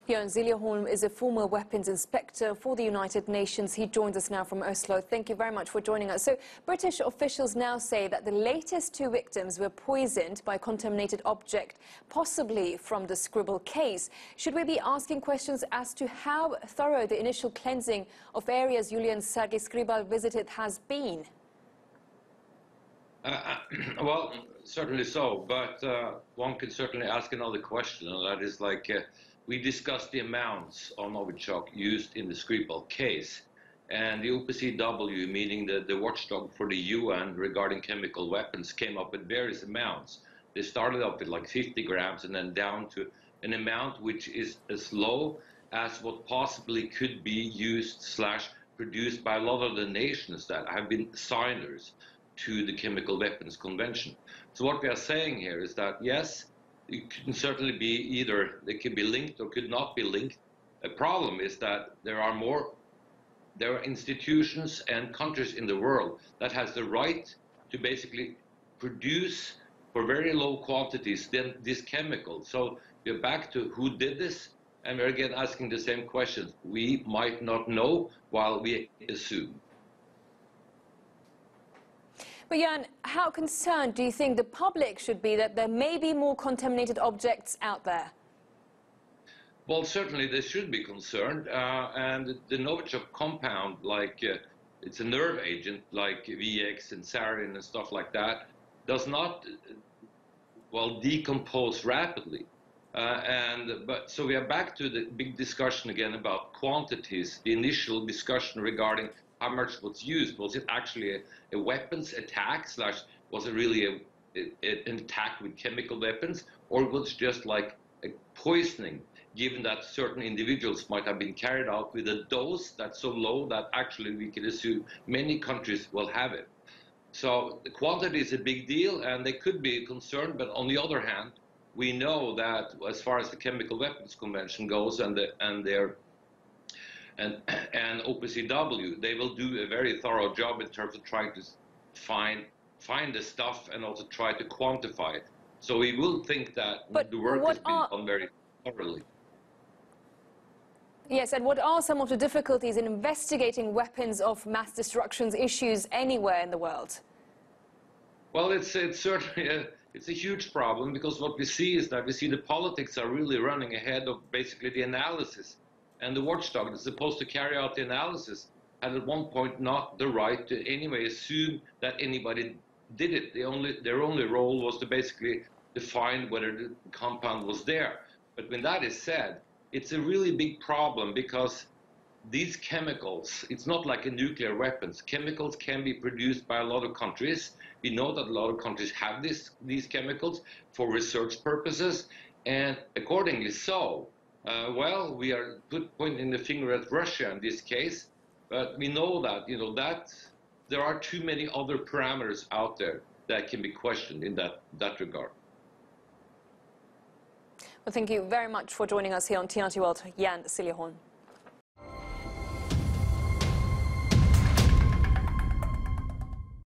Jorn Siljeholm is a former weapons inspector for the United Nations. He joins us now from Oslo. Thank you very much for joining us. So, British officials now say that the latest two victims were poisoned by a contaminated object, possibly from the Skripal case. Should we be asking questions as to how thorough the initial cleansing of areas Julian Sergei Skripal visited has been? Well, certainly so, but one could certainly ask another question, and that is we discussed the amounts of novichok used in the Skripal case, and the OPCW, meaning the watchdog for the UN regarding chemical weapons, came up with various amounts. They started up with like 50 grams and then down to an amount which is as low as what possibly could be used / produced by a lot of the nations that have been signers to the Chemical Weapons Convention. So what we are saying here is that, yes, it can certainly be either they could be linked or could not be linked. The problem is that there are institutions and countries in the world that has the right to basically produce for very low quantities this chemical. So we're back to who did this, and we're again asking the same questions. We might not know while we assume. But Jan, how concerned do you think the public should be that there may be more contaminated objects out there? Well, certainly they should be concerned, and the novichok compound, it's a nerve agent like VX and sarin and stuff like that, does not, well, decompose rapidly. So we are back to the big discussion again about quantities, the initial discussion regarding how much was used. Was it actually a weapons attack / was it really an attack with chemical weapons, or was it just like a poisoning, given that certain individuals might have been carried out with a dose that's so low that actually we can assume many countries will have it. So the quantity is a big deal, and they could be concerned, but on the other hand, we know that as far as the Chemical Weapons Convention goes and OPCW, they will do a very thorough job in terms of trying to find the stuff and also try to quantify it. So we will think that the work has been done very thoroughly. Yes, and what are some of the difficulties in investigating weapons of mass destruction issues anywhere in the world? Well, it's certainly it's a huge problem, because what we see is that we see the politics are really running ahead of basically the analysis. And the watchdog that's supposed to carry out the analysis had at one point not the right to anyway assume that anybody did it. Their only role was to basically define whether the compound was there. But when that is said, it's a really big problem, because these chemicals, it's not like a nuclear weapons. Chemicals can be produced by a lot of countries. We know that a lot of countries have these chemicals for research purposes, and accordingly so. Well, we are pointing the finger at Russia in this case, but we know that, that there are too many other parameters out there that can be questioned in that regard. Well, thank you very much for joining us here on TRT World, Jorn Siljeholm.